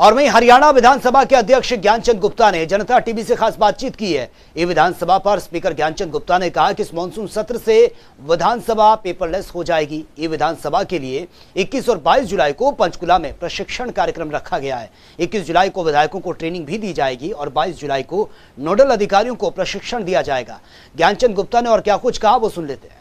और वहीं हरियाणा विधानसभा के अध्यक्ष ज्ञानचंद गुप्ता ने जनता टीवी से खास बातचीत की है। ये विधानसभा पर स्पीकर ज्ञानचंद गुप्ता ने कहा कि इस मॉनसून सत्र से विधानसभा पेपरलेस हो जाएगी। ये विधानसभा के लिए 21 और 22 जुलाई को पंचकुला में प्रशिक्षण कार्यक्रम रखा गया है। 21 जुलाई को विधायकों को ट्रेनिंग भी दी जाएगी और 22 जुलाई को नोडल अधिकारियों को प्रशिक्षण दिया जाएगा। ज्ञानचंद गुप्ता ने और क्या कुछ कहा वो सुन लेते हैं।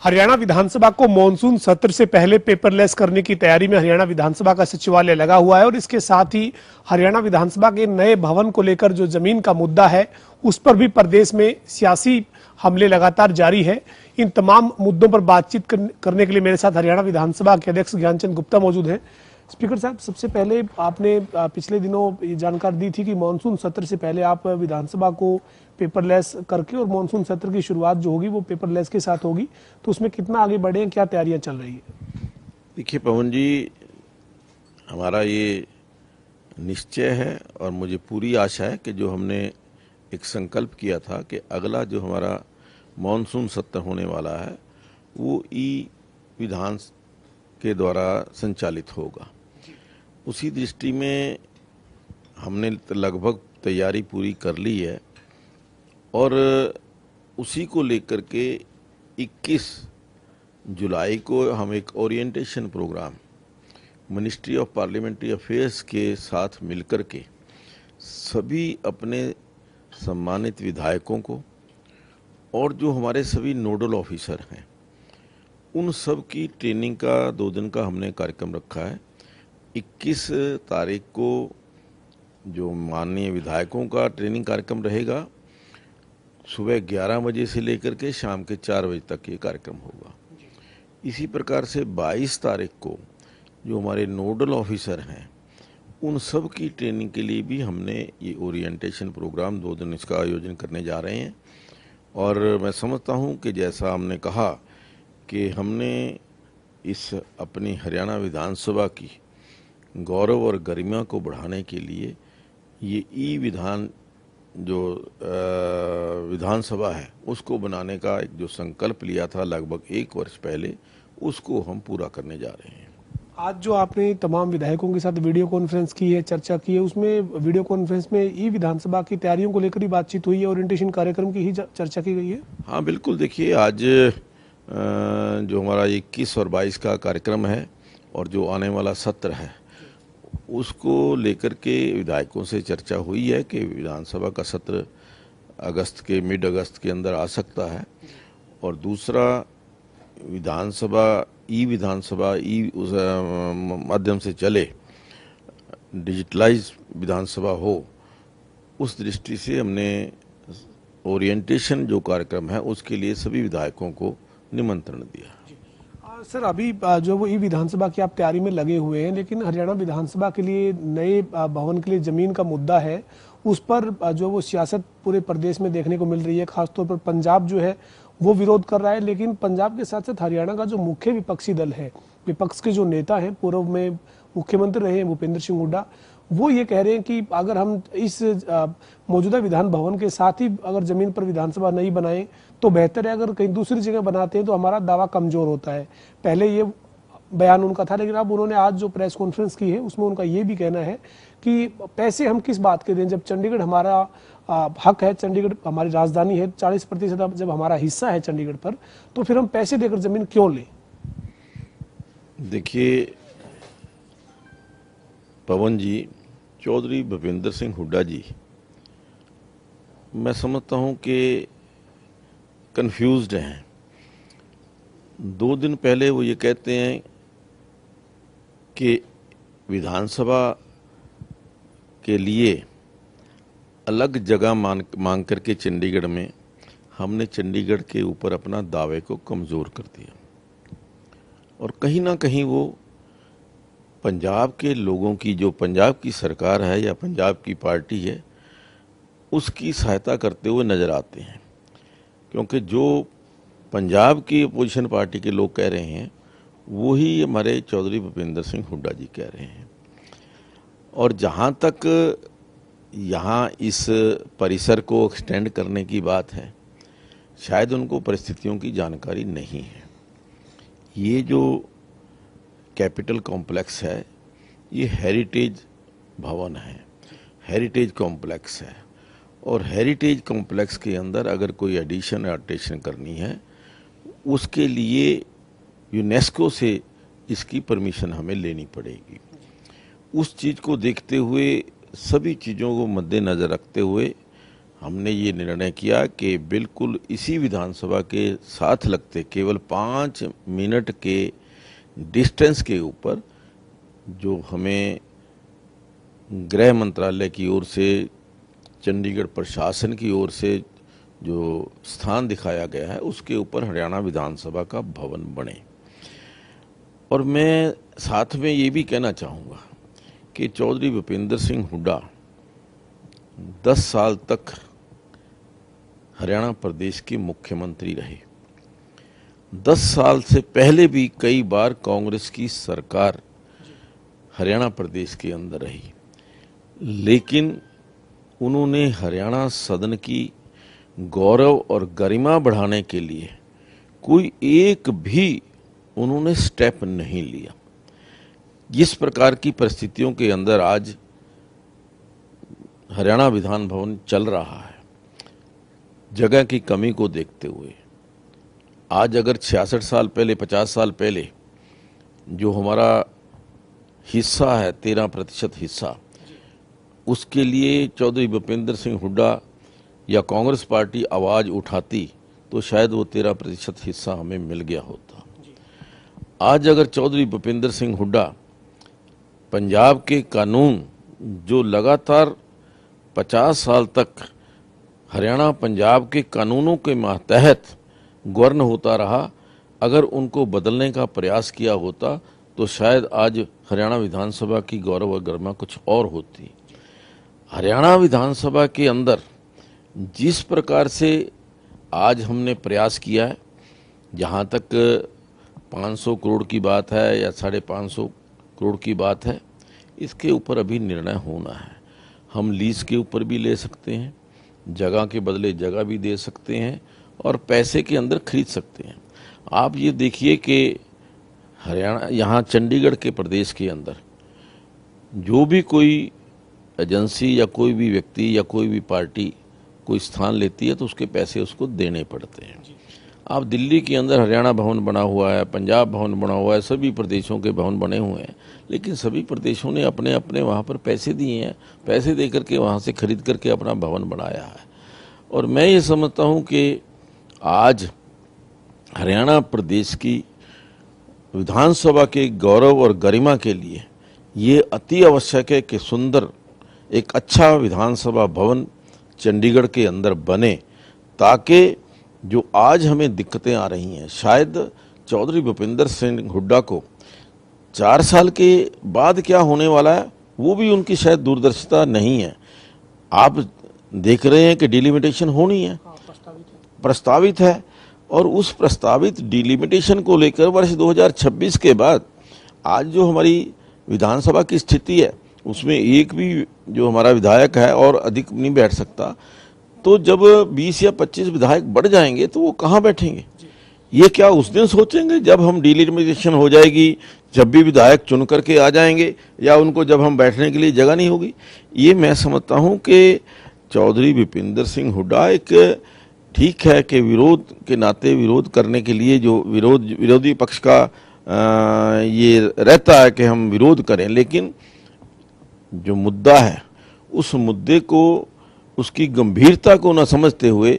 हरियाणा विधानसभा को मॉनसून सत्र से पहले पेपरलेस करने की तैयारी में हरियाणा विधानसभा का सचिवालय लगा हुआ है और इसके साथ ही हरियाणा विधानसभा के नए भवन को लेकर जो जमीन का मुद्दा है उस पर भी प्रदेश में सियासी हमले लगातार जारी है। इन तमाम मुद्दों पर बातचीत करने के लिए मेरे साथ हरियाणा विधानसभा के अध्यक्ष ज्ञानचंद गुप्ता मौजूद हैं। स्पीकर साहब, सबसे पहले आपने पिछले दिनों ये जानकारी दी थी कि मॉनसून सत्र से पहले आप विधानसभा को पेपरलेस करके और मॉनसून सत्र की शुरुआत जो होगी वो पेपरलेस के साथ होगी, तो उसमें कितना आगे बढ़े हैं, क्या तैयारियां चल रही है? देखिए पवन जी, हमारा ये निश्चय है और मुझे पूरी आशा है कि जो हमने एक संकल्प किया था कि अगला जो हमारा मॉनसून सत्र होने वाला है वो ई विधान के द्वारा संचालित होगा। उसी दृष्टि में हमने लगभग तैयारी पूरी कर ली है और उसी को लेकर के 21 जुलाई को हम एक orientation programme ministry of parliamentary affairs के साथ मिलकर के सभी अपने सम्मानित विधायकों को और जो हमारे सभी नोडल ऑफिसर हैं उन सब की ट्रेनिंग का 2 दिन का हमने कार्यक्रम रखा है। 21 तारीख को जो माननीय विधायकों का ट्रेनिंग कार्यक्रम रहेगा, सुबह 11 बजे से लेकर के शाम के 4 बजे तक ये कार्यक्रम होगा। इसी प्रकार से 22 तारीख को जो हमारे नोडल ऑफिसर हैं उन सब की ट्रेनिंग के लिए भी हमने ये ओरिएंटेशन प्रोग्राम 2 दिन इसका आयोजन करने जा रहे हैं। और मैं समझता हूँ कि जैसा हमने कहा कि हमने इस अपनी हरियाणा विधानसभा की गौरव और गरिमा को बढ़ाने के लिए ये ई विधान जो विधानसभा है उसको बनाने का एक जो संकल्प लिया था लगभग 1 वर्ष पहले, उसको हम पूरा करने जा रहे हैं। आज जो आपने तमाम विधायकों के साथ वीडियो कॉन्फ्रेंस की है, चर्चा की है, उसमें वीडियो कॉन्फ्रेंस में ई विधानसभा की तैयारियों को लेकर ही बातचीत हुई है, ओरिएंटेशन कार्यक्रम की ही चर्चा की गई है? हाँ बिल्कुल, देखिए आज जो हमारा 21 और 22 का कार्यक्रम है और जो आने वाला सत्र है उसको लेकर के विधायकों से चर्चा हुई है कि विधानसभा का सत्र मिड अगस्त के अंदर आ सकता है। और दूसरा विधानसभा उस माध्यम से चले, डिजिटलाइज विधानसभा हो, उस दृष्टि से हमने ओरिएंटेशन जो कार्यक्रम है उसके लिए सभी विधायकों को निमंत्रण दिया। सर, अभी जो वो ई विधानसभा की आप तैयारी में लगे हुए हैं, लेकिन हरियाणा विधानसभा के लिए नए भवन के लिए जमीन का मुद्दा है, उस पर जो वो सियासत पूरे प्रदेश में देखने को मिल रही है। खासतौर पर पंजाब जो है वो विरोध कर रहा है, लेकिन पंजाब के साथ साथ हरियाणा का जो मुख्य विपक्षी दल है, विपक्ष के जो नेता हैं, पूर्व में मुख्यमंत्री रहे हैं भूपेंद्र सिंह हुड्डा, वो ये कह रहे हैं कि अगर हम इस मौजूदा विधान भवन के साथ ही अगर जमीन पर विधानसभा नहीं बनाएं तो बेहतर है, अगर कहीं दूसरी जगह बनाते हैं तो हमारा दावा कमजोर होता है। पहले ये बयान उनका था, लेकिन अब उन्होंने आज जो प्रेस कॉन्फ्रेंस की है उसमें उनका ये भी कहना है कि पैसे हम किस बात के दें, जब चंडीगढ़ हमारा हक है, चंडीगढ़ हमारी राजधानी है, 40% जब हमारा हिस्सा है चंडीगढ़ पर, तो फिर हम पैसे देकर जमीन क्यों लें? देखिए पवन जी, चौधरी भूपेंद्र सिंह हुड्डा जी, मैं समझता हूं कि कंफ्यूज्ड हैं। 2 दिन पहले वो ये कहते हैं कि विधानसभा के लिए अलग जगह मांग करके चंडीगढ़ में हमने चंडीगढ़ के ऊपर अपना दावे को कमज़ोर कर दिया और कहीं ना कहीं वो पंजाब के लोगों की, जो पंजाब की सरकार है या पंजाब की पार्टी है, उसकी सहायता करते हुए नज़र आते हैं। क्योंकि जो पंजाब की अपोजिशन पार्टी के लोग कह रहे हैं वही हमारे चौधरी भूपेंद्र सिंह हुड्डा जी कह रहे हैं। और जहाँ तक यहाँ इस परिसर को एक्सटेंड करने की बात है, शायद उनको परिस्थितियों की जानकारी नहीं है। ये जो कैपिटल कॉम्प्लेक्स है ये हेरिटेज भवन है, हेरिटेज कॉम्प्लेक्स है, और हेरिटेज कॉम्प्लेक्स के अंदर अगर कोई एडिशन या अल्टेरेशन करनी है उसके लिए यूनेस्को से इसकी परमिशन हमें लेनी पड़ेगी। उस चीज़ को देखते हुए, सभी चीज़ों को मद्देनज़र रखते हुए हमने ये निर्णय किया कि बिल्कुल इसी विधानसभा के साथ लगते केवल 5 मिनट के डिस्टेंस के ऊपर जो हमें गृह मंत्रालय की ओर से, चंडीगढ़ प्रशासन की ओर से जो स्थान दिखाया गया है उसके ऊपर हरियाणा विधानसभा का भवन बने। और मैं साथ में ये भी कहना चाहूँगा कि चौधरी भूपेंद्र सिंह हुड्डा 10 साल तक हरियाणा प्रदेश के मुख्यमंत्री रहे। 10 साल से पहले भी कई बार कांग्रेस की सरकार हरियाणा प्रदेश के अंदर रही, लेकिन उन्होंने हरियाणा सदन की गौरव और गरिमा बढ़ाने के लिए कोई एक भी उन्होंने स्टेप नहीं लिया। जिस प्रकार की परिस्थितियों के अंदर आज हरियाणा विधान भवन चल रहा है, जगह की कमी को देखते हुए, आज अगर 66 साल पहले, 50 साल पहले जो हमारा हिस्सा है 13% हिस्सा, उसके लिए चौधरी भूपेंद्र सिंह हुड्डा या कांग्रेस पार्टी आवाज उठाती तो शायद वो 13% हिस्सा हमें मिल गया होता। आज अगर चौधरी भूपेंद्र सिंह हुड्डा पंजाब के कानून जो लगातार 50 साल तक हरियाणा पंजाब के कानूनों के तहत गवर्न होता रहा, अगर उनको बदलने का प्रयास किया होता तो शायद आज हरियाणा विधानसभा की गौरव और गरिमा कुछ और होती। हरियाणा विधानसभा के अंदर जिस प्रकार से आज हमने प्रयास किया है, जहाँ तक 500 करोड़ की बात है या 550 करोड़ की बात है, इसके ऊपर अभी निर्णय होना है। हम लीज के ऊपर भी ले सकते हैं, जगह के बदले जगह भी दे सकते हैं और पैसे के अंदर खरीद सकते हैं। आप ये देखिए कि हरियाणा, यहाँ चंडीगढ़ के प्रदेश के अंदर जो भी कोई एजेंसी या कोई भी व्यक्ति या कोई भी पार्टी कोई स्थान लेती है तो उसके पैसे उसको देने पड़ते हैं। आप दिल्ली के अंदर हरियाणा भवन बना हुआ है, पंजाब भवन बना हुआ है, सभी प्रदेशों के भवन बने हुए हैं, लेकिन सभी प्रदेशों ने अपने अपने वहाँ पर पैसे दिए हैं, पैसे दे करके वहाँ से खरीद करके अपना भवन बनाया है। और मैं ये समझता हूँ कि आज हरियाणा प्रदेश की विधानसभा के गौरव और गरिमा के लिए ये अति आवश्यक है कि सुंदर एक अच्छा विधानसभा भवन चंडीगढ़ के अंदर बने, ताकि जो आज हमें दिक्कतें आ रही हैं, शायद चौधरी भूपेंद्र सिंह हुड्डा को 4 साल के बाद क्या होने वाला है वो भी उनकी शायद दूरदर्शिता नहीं है। आप देख रहे हैं कि डिलिमिटेशन होनी है, प्रस्तावित है, और उस प्रस्तावित डिलिमिटेशन को लेकर वर्ष 2026 के बाद आज जो हमारी विधानसभा की स्थिति है उसमें एक भी जो हमारा विधायक है और अधिक नहीं बैठ सकता। तो जब 20 या 25 विधायक बढ़ जाएंगे तो वो कहाँ बैठेंगे? ये क्या उस दिन सोचेंगे जब हम डिलिमिटेशन हो जाएगी, जब भी विधायक चुन करके आ जाएंगे, या उनको जब हम बैठने के लिए जगह नहीं होगी? ये मैं समझता हूँ कि चौधरी भूपेंद्र सिंह हुड्डा एक ठीक है कि विरोध के नाते विरोध करने के लिए जो विरोधी पक्ष का ये रहता है कि हम विरोध करें, लेकिन जो मुद्दा है उस मुद्दे को, उसकी गंभीरता को न समझते हुए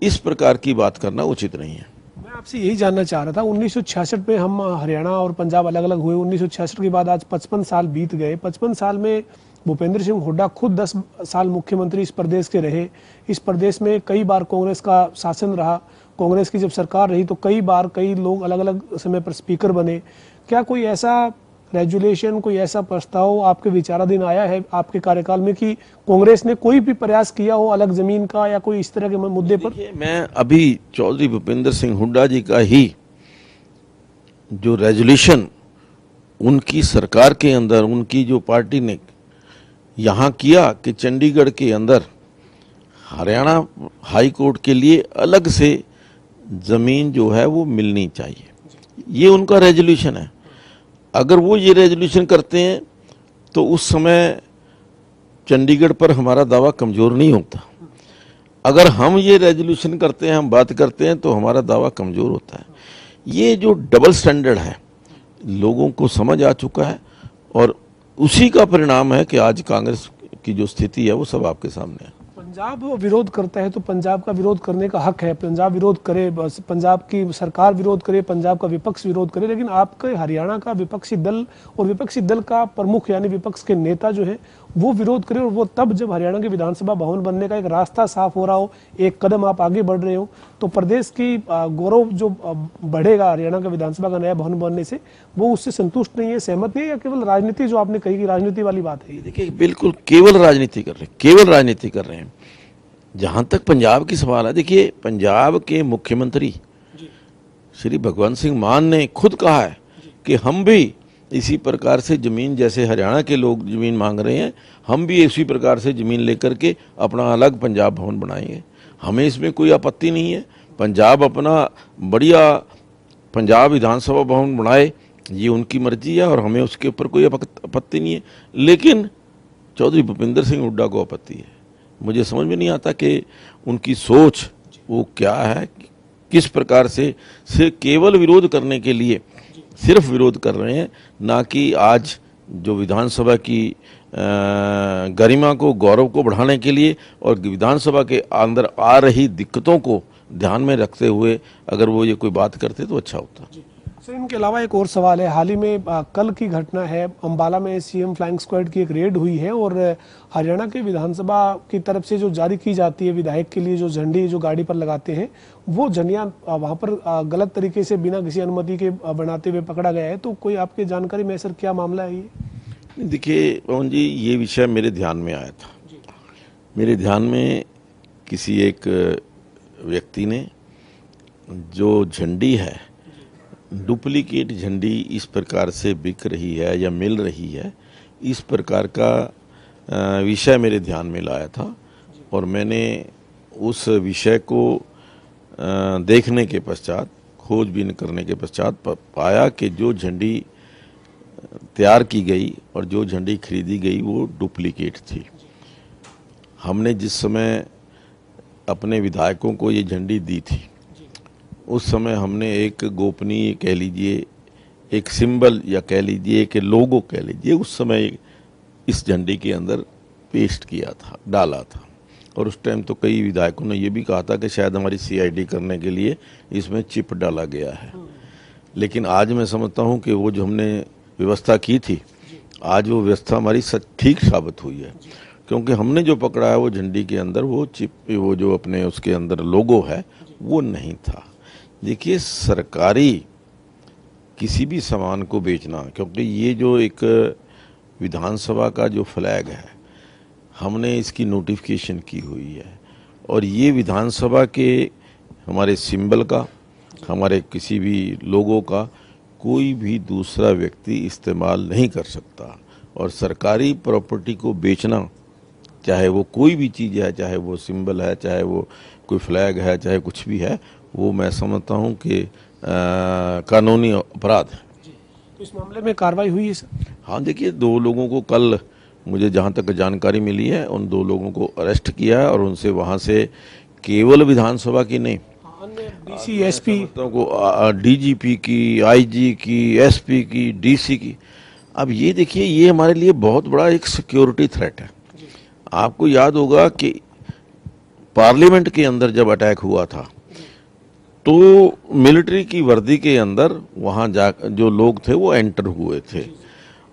इस प्रकार की बात करना उचित नहीं है। मैं आपसे यही जानना चाह रहा था, 1966 में हम हरियाणा और पंजाब अलग अलग हुए, 1966 के बाद आज 55 साल बीत गए। 55 साल में भूपेंद्र सिंह हुड्डा खुद 10 साल मुख्यमंत्री इस प्रदेश के रहे। इस प्रदेश में कई बार कांग्रेस का शासन रहा, कांग्रेस की जब सरकार रही तो कई बार कई लोग अलग अलग समय पर स्पीकर बने। क्या कोई ऐसा रेजुलेशन, कोई ऐसा प्रस्ताव आपके विचाराधीन आया है आपके कार्यकाल में कि कांग्रेस ने कोई भी प्रयास किया हो अलग जमीन का या कोई इस तरह के मुद्दे पर? मैं अभी चौधरी भूपेंद्र सिंह हुड्डा जी का ही जो रेजुलेशन उनकी सरकार के अंदर, उनकी जो पार्टी ने यहाँ किया कि चंडीगढ़ के अंदर हरियाणा हाई कोर्ट के लिए अलग से जमीन जो है वो मिलनी चाहिए, ये उनका रेजोल्यूशन है। अगर वो ये रेजोल्यूशन करते हैं तो उस समय चंडीगढ़ पर हमारा दावा कमजोर नहीं होता। अगर हम ये रेजोल्यूशन करते हैं, हम बात करते हैं, तो हमारा दावा कमजोर होता है। ये जो डबल स्टैंडर्ड है लोगों को समझ आ चुका है, और उसी का परिणाम है कि आज कांग्रेस की जो स्थिति है वो सब आपके सामने है। पंजाब विरोध करता है तो पंजाब का विरोध करने का हक है, पंजाब विरोध करे, बस पंजाब की सरकार विरोध करे, पंजाब का विपक्ष विरोध करे, लेकिन आपके हरियाणा का विपक्षी दल और विपक्षी दल का प्रमुख यानी विपक्ष के नेता जो है वो विरोध करे, और वो तब जब हरियाणा के विधानसभा भवन बनने का एक रास्ता साफ हो रहा हो, एक कदम आप आगे बढ़ रहे हो, तो प्रदेश की गौरव जो बढ़ेगा हरियाणा का विधानसभा का नया भवन बनने से, वो उससे संतुष्ट नहीं है, सहमत नहीं है, या केवल राजनीति जो आपने कही कि राजनीति वाली बात है? देखिए, बिल्कुल केवल राजनीति कर रहे हैं, केवल राजनीति कर रहे हैं। जहां तक पंजाब की सवाल है, देखिए पंजाब के मुख्यमंत्री श्री भगवंत सिंह मान ने खुद कहा है कि हम भी इसी प्रकार से जमीन, जैसे हरियाणा के लोग जमीन मांग रहे हैं, हम भी इसी प्रकार से जमीन लेकर के अपना अलग पंजाब भवन बनाएंगे। हमें इसमें कोई आपत्ति नहीं है। पंजाब अपना बढ़िया पंजाब विधानसभा भवन बनाए, ये उनकी मर्जी है और हमें उसके ऊपर कोई आपत्ति नहीं है। लेकिन चौधरी भूपेंद्र सिंह हुड्डा को आपत्ति है। मुझे समझ में नहीं आता कि उनकी सोच वो क्या है, किस प्रकार से सिर्फ केवल विरोध करने के लिए सिर्फ विरोध कर रहे हैं, ना कि आज जो विधानसभा की गरिमा को, गौरव को बढ़ाने के लिए और विधानसभा के अंदर आ रही दिक्कतों को ध्यान में रखते हुए अगर वो ये कोई बात करते तो अच्छा होता। सर, इनके अलावा एक और सवाल है। हाल ही में कल की घटना है, अंबाला में सीएम फ्लाइंग स्क्वाड की एक रेड हुई है, और हरियाणा के विधानसभा की तरफ से जो जारी की जाती है विधायक के लिए जो झंडी जो गाड़ी पर लगाते हैं, वो झंडियां वहां पर गलत तरीके से बिना किसी अनुमति के बनाते हुए पकड़ा गया है। तो कोई आपकी जानकारी में सर क्या मामला है ये? देखिए पवन जी, ये विषय मेरे ध्यान में आया था। मेरे ध्यान में किसी एक व्यक्ति ने जो झंडी है, डुप्लीकेट झंडी इस प्रकार से बिक रही है या मिल रही है, इस प्रकार का विषय मेरे ध्यान में लाया था, और मैंने उस विषय को देखने के पश्चात, खोजबीन करने के पश्चात पाया कि जो झंडी तैयार की गई और जो झंडी खरीदी गई वो डुप्लीकेट थी। हमने जिस समय अपने विधायकों को ये झंडी दी थी, उस समय हमने एक गोपनीय कह लीजिए, एक सिंबल या कह लीजिए कि लोगो कह लीजिए, उस समय इस झंडी के अंदर पेस्ट किया था, डाला था। और उस टाइम तो कई विधायकों ने ये भी कहा था कि शायद हमारी सीआईडी करने के लिए इसमें चिप डाला गया है। लेकिन आज मैं समझता हूँ कि वो जो हमने व्यवस्था की थी, आज वो व्यवस्था हमारी ठीक साबित हुई है, क्योंकि हमने जो पकड़ा है वो झंडी के अंदर वो चिप, वो जो अपने उसके अंदर लोगो है वो नहीं था। देखिए, सरकारी किसी भी सामान को बेचना, क्योंकि ये जो एक विधानसभा का जो फ्लैग है, हमने इसकी नोटिफिकेशन की हुई है, और ये विधानसभा के हमारे सिंबल का, हमारे किसी भी लोगो का कोई भी दूसरा व्यक्ति इस्तेमाल नहीं कर सकता। और सरकारी प्रॉपर्टी को बेचना, चाहे वो कोई भी चीज़ है, चाहे वो सिंबल है, चाहे वो कोई फ्लैग है, चाहे कुछ भी है, वो मैं समझता हूँ कि कानूनी अपराध है। तो इस मामले में कार्रवाई हुई है सर? हाँ, देखिए 2 लोगों को कल मुझे जहाँ तक जानकारी मिली है, उन 2 लोगों को अरेस्ट किया है, और उनसे वहाँ से केवल विधानसभा की नहीं, डीसी, एसपी को, डीजीपी की, आईजी की, एसपी की, डीसी की। अब ये देखिए, ये हमारे लिए बहुत बड़ा एक सिक्योरिटी थ्रेट है। आपको याद होगा कि पार्लियामेंट के अंदर जब अटैक हुआ था, तो मिलिट्री की वर्दी के अंदर वहां जा जो लोग थे वो एंटर हुए थे,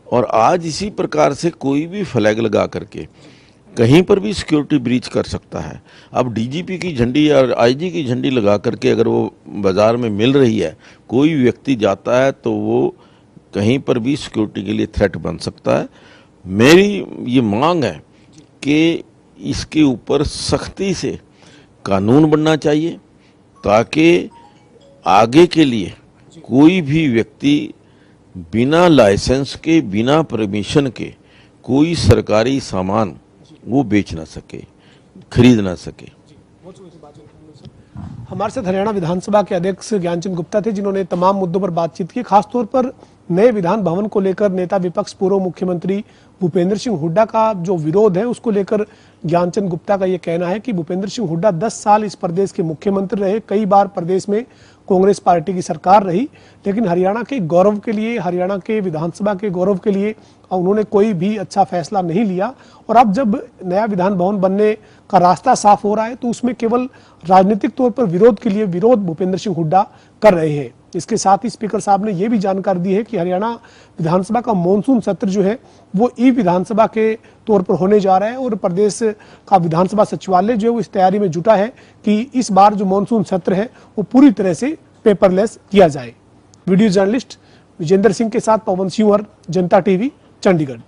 और आज इसी प्रकार से कोई भी फ्लैग लगा करके कहीं पर भी सिक्योरिटी ब्रीच कर सकता है। अब डीजीपी की झंडी या आईजी की झंडी लगा करके अगर वो बाजार में मिल रही है, कोई व्यक्ति जाता है, तो वो कहीं पर भी सिक्योरिटी के लिए थ्रेट बन सकता है। मेरी ये मांग है कि इसके ऊपर सख्ती से कानून बनना चाहिए, ताकि आगे के लिए कोई भी व्यक्ति बिना लाइसेंस के, बिना परमिशन के कोई सरकारी सामान वो बेच ना सके, खरीद ना सके। हमारे साथ हरियाणा विधानसभा के अध्यक्ष ज्ञानचंद गुप्ता थे, जिन्होंने तमाम मुद्दों पर बातचीत की, खासतौर पर नए विधान भवन को लेकर नेता विपक्ष पूर्व मुख्यमंत्री भूपेंद्र सिंह हुड्डा का जो विरोध है उसको लेकर ज्ञानचंद गुप्ता का यह कहना है कि भूपेंद्र सिंह हुड्डा 10 साल इस प्रदेश के मुख्यमंत्री रहे, कई बार प्रदेश में कांग्रेस पार्टी की सरकार रही, लेकिन हरियाणा के गौरव के लिए, हरियाणा के विधानसभा के गौरव के लिए उन्होंने कोई भी अच्छा फैसला नहीं लिया। और अब जब नया विधान भवन बनने का रास्ता साफ हो रहा है तो उसमें केवल राजनीतिक तौर पर विरोध के लिए विरोध भूपेंद्र सिंह हुड्डा कर रहे हैं। इसके साथ ही स्पीकर साहब ने यह भी जानकारी दी है कि हरियाणा विधानसभा का मॉनसून सत्र जो है वो ई विधानसभा के तौर पर होने जा रहा है और प्रदेश का विधानसभा सचिवालय जो है वो इस तैयारी में जुटा है कि इस बार जो मॉनसून सत्र है वो पूरी तरह से पेपरलेस किया जाए। वीडियो जर्नलिस्ट विजेंद्र सिंह के साथ पवन सिंह, जनता टीवी, चंडीगढ़।